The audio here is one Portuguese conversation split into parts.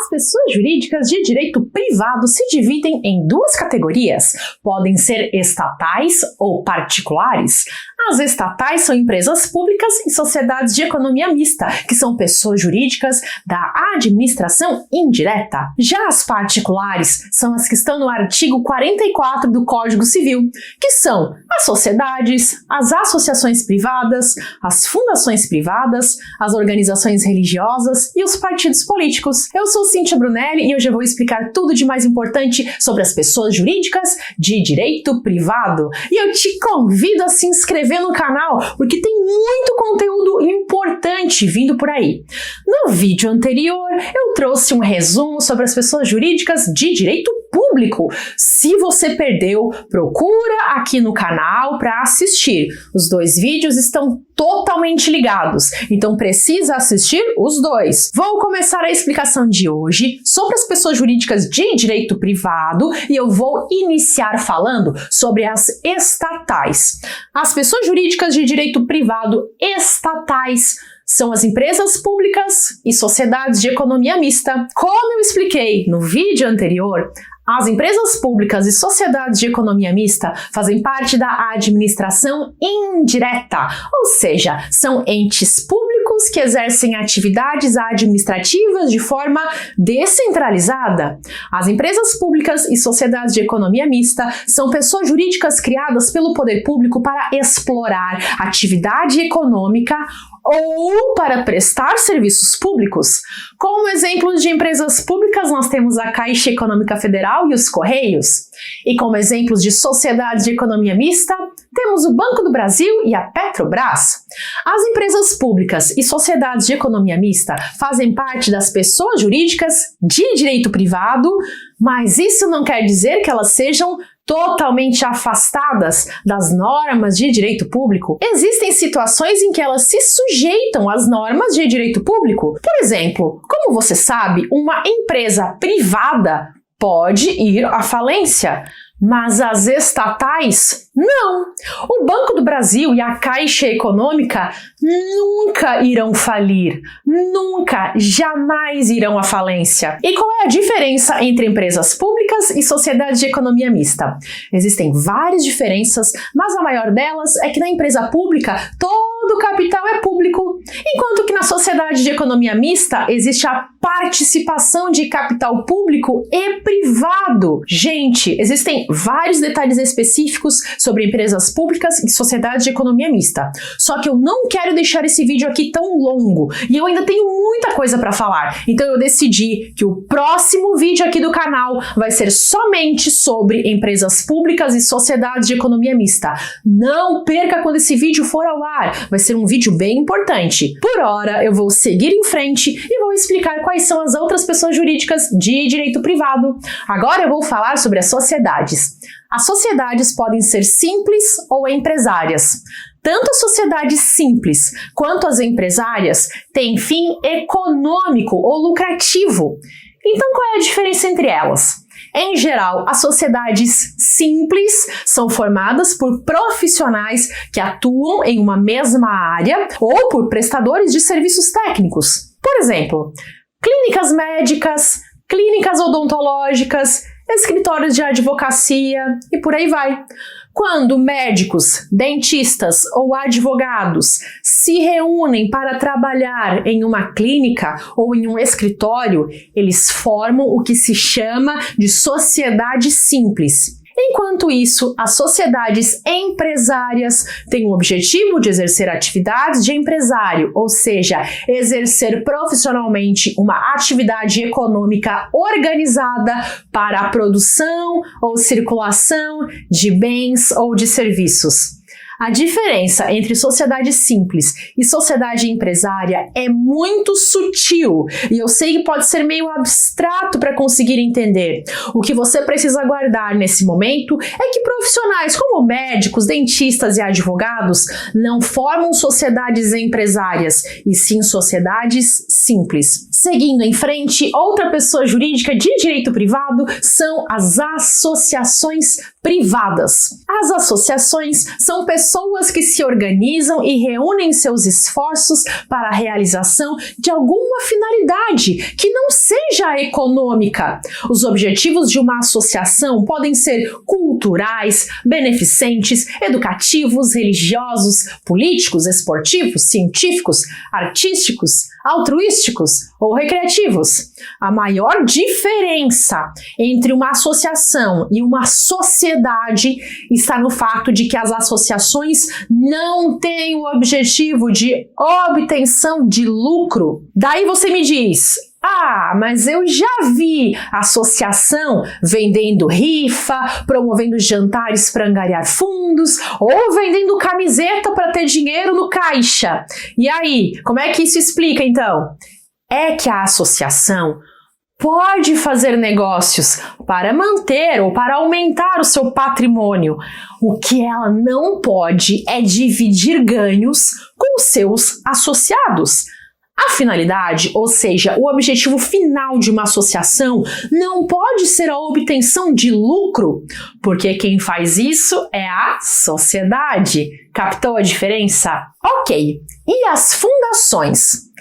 As pessoas jurídicas de direito privado se dividem em duas categorias. Podem ser estatais ou particulares. As estatais são empresas públicas e sociedades de economia mista, que são pessoas jurídicas da administração indireta. Já as particulares são as que estão no artigo 44 do Código Civil, que são as sociedades, as associações privadas, as fundações privadas, as organizações religiosas e os partidos políticos. Eu sou Cíntia Brunelli e hoje eu vou explicar tudo de mais importante sobre as pessoas jurídicas de direito privado. E eu te convido a se inscrever no canal, porque tem muito conteúdo importante vindo por aí. No vídeo anterior, eu trouxe um resumo sobre as pessoas jurídicas de direito público. Se você perdeu, procura aqui no canal para assistir. Os dois vídeos estão totalmente ligados, então precisa assistir os dois. Vou começar a explicação de hoje sobre as pessoas jurídicas de direito privado e eu vou iniciar falando sobre as estatais. As pessoas jurídicas de direito privado estatais são as empresas públicas e sociedades de economia mista. Como eu expliquei no vídeo anterior, as empresas públicas e sociedades de economia mista fazem parte da administração indireta, ou seja, são entes públicos que exercem atividades administrativas de forma descentralizada. As empresas públicas e sociedades de economia mista são pessoas jurídicas criadas pelo poder público para explorar atividade econômica ou para prestar serviços públicos. Como exemplos de empresas públicas, nós temos a Caixa Econômica Federal e os Correios. E como exemplos de sociedades de economia mista, temos o Banco do Brasil e a Petrobras. As empresas públicas e sociedades de economia mista fazem parte das pessoas jurídicas de direito privado, mas isso não quer dizer que elas sejam totalmente afastadas das normas de direito público. Existem situações em que elas se sujeitam às normas de direito público. Por exemplo, como você sabe, uma empresa privada pode ir à falência, mas as estatais não. O Banco do Brasil e a Caixa Econômica nunca irão falir, nunca, jamais irão à falência. E qual é a diferença entre empresas públicas e sociedades de economia mista? Existem várias diferenças, mas a maior delas é que na empresa pública todo o capital é público, enquanto que na sociedade de economia mista existe a participação de capital público e privado. Gente, existem vários detalhes específicos sobre empresas públicas e sociedades de economia mista. Só que eu não quero deixar esse vídeo aqui tão longo e eu ainda tenho muita coisa para falar. Então eu decidi que o próximo vídeo aqui do canal vai ser somente sobre empresas públicas e sociedades de economia mista. Não perca quando esse vídeo for ao ar. Vai ser um vídeo bem importante. Por hora, eu vou seguir em frente e vou explicar quais são as outras pessoas jurídicas de direito privado. Agora eu vou falar sobre as sociedades. As sociedades podem ser simples ou empresárias. Tanto as sociedades simples quanto as empresárias têm fim econômico ou lucrativo. Então, qual é a diferença entre elas? Em geral, as sociedades simples são formadas por profissionais que atuam em uma mesma área ou por prestadores de serviços técnicos. Por exemplo, clínicas médicas, clínicas odontológicas, escritórios de advocacia e por aí vai. Quando médicos, dentistas ou advogados se reúnem para trabalhar em uma clínica ou em um escritório, eles formam o que se chama de sociedade simples. Enquanto isso, as sociedades empresárias têm o objetivo de exercer atividades de empresário, ou seja, exercer profissionalmente uma atividade econômica organizada para a produção ou circulação de bens ou de serviços. A diferença entre sociedade simples e sociedade empresária é muito sutil e eu sei que pode ser meio abstrato para conseguir entender. O que você precisa guardar nesse momento é que profissionais como médicos, dentistas e advogados não formam sociedades empresárias, e sim sociedades simples. Seguindo em frente, outra pessoa jurídica de direito privado são as associações privadas. As associações são pessoas que se organizam e reúnem seus esforços para a realização de alguma finalidade que não seja econômica. Os objetivos de uma associação podem ser culturais, beneficentes, educativos, religiosos, políticos, esportivos, científicos, artísticos, altruísticos ou recreativos. A maior diferença entre uma associação e uma sociedade está no fato de que as associações não têm o objetivo de obtenção de lucro. Daí você me diz: mas eu já vi associação vendendo rifa, promovendo jantares para angariar fundos ou vendendo camiseta para ter dinheiro no caixa. E aí, como é que isso explica então? É que a associação pode fazer negócios para manter ou para aumentar o seu patrimônio. O que ela não pode é dividir ganhos com seus associados. A finalidade, ou seja, o objetivo final de uma associação, não pode ser a obtenção de lucro, porque quem faz isso é a sociedade. Captou a diferença? Ok. E as fundações?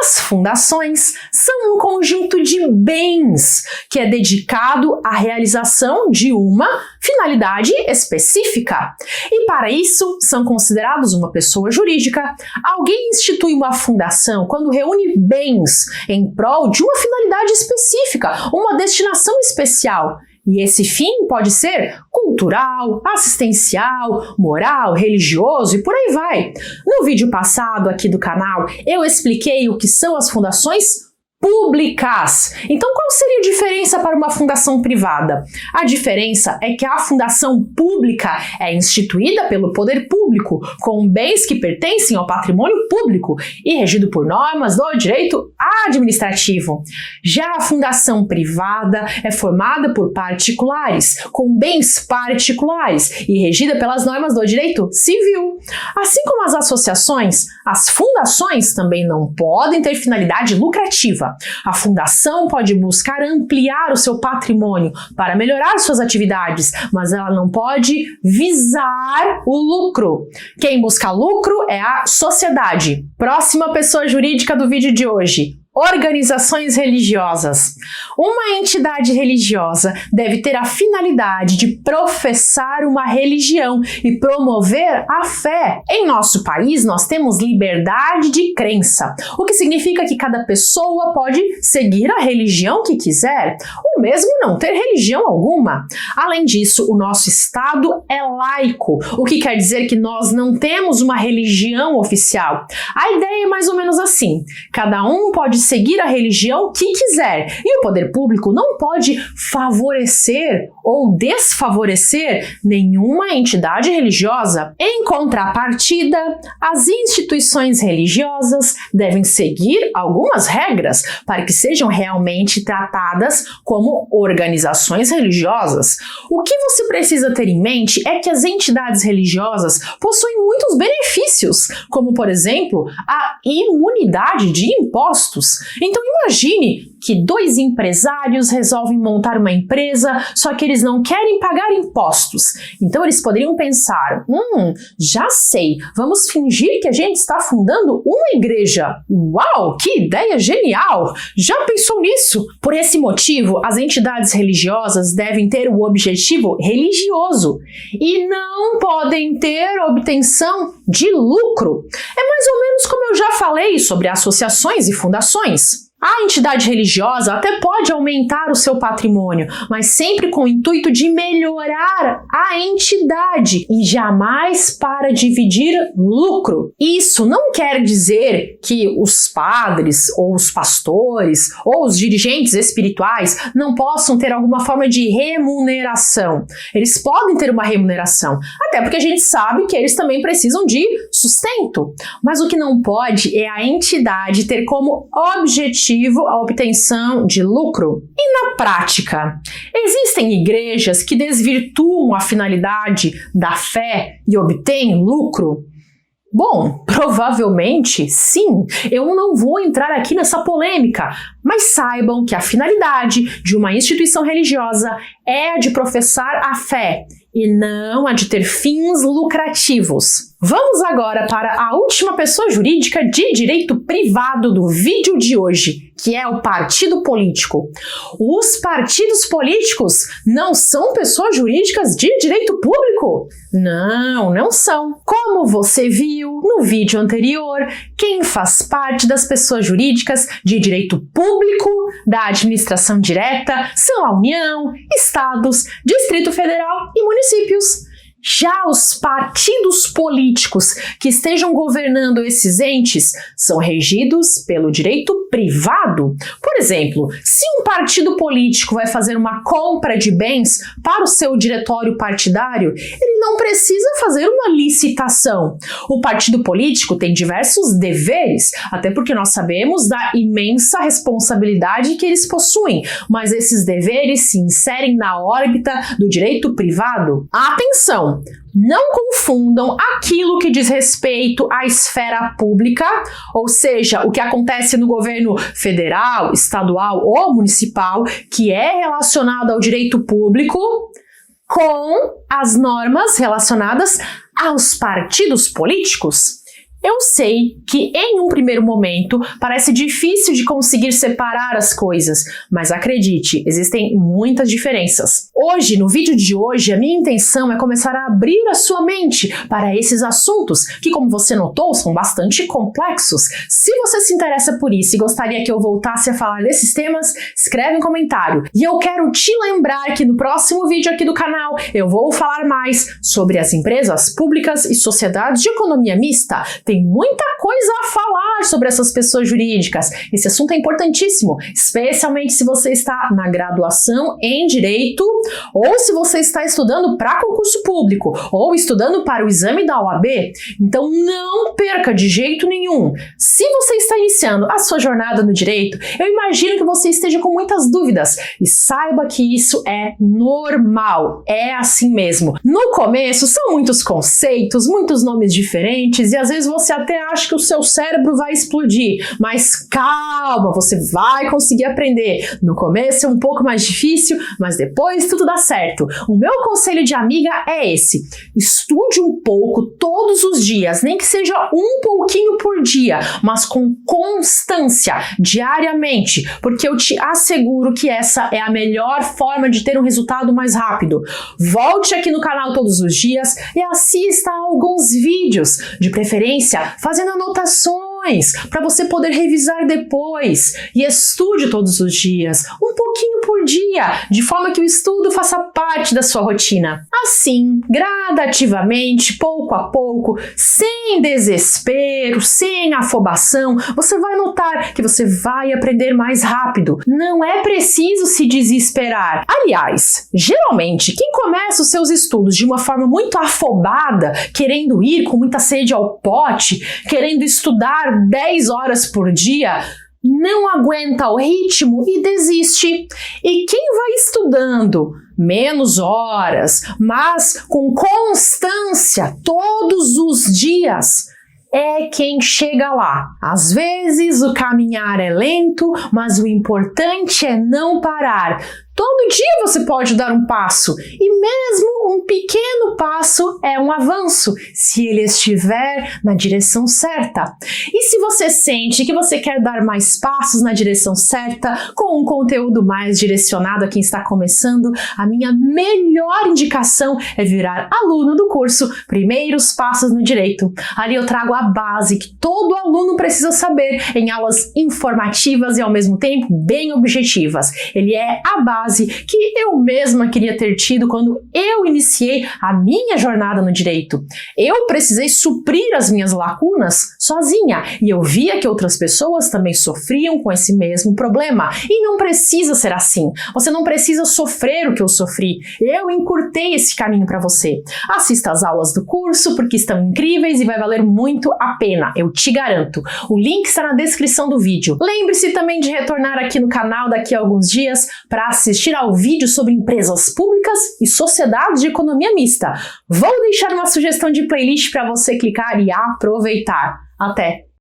As fundações são um conjunto de bens que é dedicado à realização de uma finalidade específica. E para isso são considerados uma pessoa jurídica. Alguém institui uma fundação quando reúne bens em prol de uma finalidade específica, uma destinação especial. E esse fim pode ser cultural, assistencial, moral, religioso e por aí vai. No vídeo passado aqui do canal, eu expliquei o que são as fundações públicas. Então, qual seria a diferença para uma fundação privada? A diferença é que a fundação pública é instituída pelo poder público, com bens que pertencem ao patrimônio público e regido por normas do direito administrativo. Já a fundação privada é formada por particulares, com bens particulares e regida pelas normas do direito civil. Assim como as associações, as fundações também não podem ter finalidade lucrativa. A fundação pode buscar ampliar o seu patrimônio para melhorar suas atividades, mas ela não pode visar o lucro. Quem busca lucro é a sociedade. Próxima pessoa jurídica do vídeo de hoje: organizações religiosas. Uma entidade religiosa deve ter a finalidade de professar uma religião e promover a fé. Em nosso país, nós temos liberdade de crença, o que significa que cada pessoa pode seguir a religião que quiser, ou mesmo não ter religião alguma. Além disso, o nosso Estado é laico, o que quer dizer que nós não temos uma religião oficial. A ideia é mais ou menos assim: cada um pode seguir a religião que quiser e o poder público não pode favorecer ou desfavorecer nenhuma entidade religiosa. Em contrapartida, as instituições religiosas devem seguir algumas regras para que sejam realmente tratadas como organizações religiosas. O que você precisa ter em mente é que as entidades religiosas possuem muitos benefícios, como, por exemplo, a imunidade de impostos. Então imagine que dois empresários resolvem montar uma empresa, só que eles não querem pagar impostos. Então eles poderiam pensar: já sei, vamos fingir que a gente está fundando uma igreja. Uau, que ideia genial! Já pensou nisso? Por esse motivo, as entidades religiosas devem ter o objetivo religioso e não podem ter obtenção de lucro. É mais ou menos como eu já falei sobre associações e fundações. A entidade religiosa até pode aumentar o seu patrimônio, mas sempre com o intuito de melhorar a entidade e jamais para dividir lucro. Isso não quer dizer que os padres ou os pastores ou os dirigentes espirituais não possam ter alguma forma de remuneração. Eles podem ter uma remuneração, até porque a gente sabe que eles também precisam de sustento. Mas o que não pode é a entidade ter como objetivo a obtenção de lucro. E na prática, existem igrejas que desvirtuam a finalidade da fé e obtêm lucro? Bom, provavelmente sim. Eu não vou entrar aqui nessa polêmica, Mas saibam que a finalidade de uma instituição religiosa é a de professar a fé e não a de ter fins lucrativos. Vamos agora para a última pessoa jurídica de direito privado do vídeo de hoje, que é o partido político. Os partidos políticos não são pessoas jurídicas de direito público? Não são. Como você viu no vídeo anterior, quem faz parte das pessoas jurídicas de direito público da administração direta são a União, Estados, Distrito Federal e municípios. Já os partidos políticos que estejam governando esses entes são regidos pelo direito privado. Por exemplo, se um partido político vai fazer uma compra de bens para o seu diretório partidário, ele não precisa fazer uma licitação. O partido político tem diversos deveres, até porque nós sabemos da imensa responsabilidade que eles possuem, mas esses deveres se inserem na órbita do direito privado. Atenção! Não confundam aquilo que diz respeito à esfera pública, ou seja, o que acontece no governo federal, estadual ou municipal, que é relacionado ao direito público, com as normas relacionadas aos partidos políticos. Eu sei que em um primeiro momento parece difícil de conseguir separar as coisas, mas acredite, existem muitas diferenças. Hoje, no vídeo de hoje, a minha intenção é começar a abrir a sua mente para esses assuntos, que como você notou, são bastante complexos. Se você se interessa por isso e gostaria que eu voltasse a falar desses temas, escreve um comentário. E eu quero te lembrar que no próximo vídeo aqui do canal eu vou falar mais sobre as empresas públicas e sociedades de economia mista. Tem muita coisa a falar sobre essas pessoas jurídicas. Esse assunto é importantíssimo, especialmente se você está na graduação em Direito ou se você está estudando para concurso público ou estudando para o exame da OAB. Então não perca de jeito nenhum. Se você está iniciando a sua jornada no Direito, eu imagino que você esteja com muitas dúvidas e saiba que isso é normal, é assim mesmo. No começo são muitos conceitos, muitos nomes diferentes e às vezes você até acha que o seu cérebro vai explodir, mas calma, você vai conseguir aprender. No começo é um pouco mais difícil, mas depois tudo dá certo. O meu conselho de amiga é esse: estude um pouco todos os dias, nem que seja um pouquinho por dia, mas com constância, diariamente, porque eu te asseguro que essa é a melhor forma de ter um resultado mais rápido. Volte aqui no canal todos os dias e assista a alguns vídeos, de preferência fazendo anotações para você poder revisar depois, e estude todos os dias, um pouquinho por dia, de forma que o estudo faça parte da sua rotina. Assim, gradativamente, pouco a pouco, sem desespero, sem afobação, você vai notar que você vai aprender mais rápido. Não é preciso se desesperar. Aliás, geralmente, quem começa os seus estudos de uma forma muito afobada, querendo ir com muita sede ao pote, querendo estudar 10 horas por dia, não aguenta o ritmo e desiste. E quem vai estudando menos horas, mas com constância todos os dias, é quem chega lá. Às vezes o caminhar é lento, mas o importante é não parar. Todo dia você pode dar um passo, e mesmo um pequeno passo é um avanço, se ele estiver na direção certa. E se você sente que você quer dar mais passos na direção certa, com um conteúdo mais direcionado a quem está começando, a minha melhor indicação é virar aluno do curso Primeiros Passos no Direito. Ali eu trago a base que todo aluno precisa saber, em aulas informativas e ao mesmo tempo bem objetivas. Ele é a base que eu mesma queria ter tido quando eu iniciei a minha jornada no direito. Eu precisei suprir as minhas lacunas sozinha e eu via que outras pessoas também sofriam com esse mesmo problema. E não precisa ser assim. Você não precisa sofrer o que eu sofri. Eu encurtei esse caminho para você. Assista às aulas do curso porque estão incríveis e vai valer muito a pena, eu te garanto. O link está na descrição do vídeo. Lembre-se também de retornar aqui no canal daqui a alguns dias para assistir ao vídeo sobre empresas públicas e sociedades de economia mista. Vou deixar uma sugestão de playlist para você clicar e aproveitar. Até!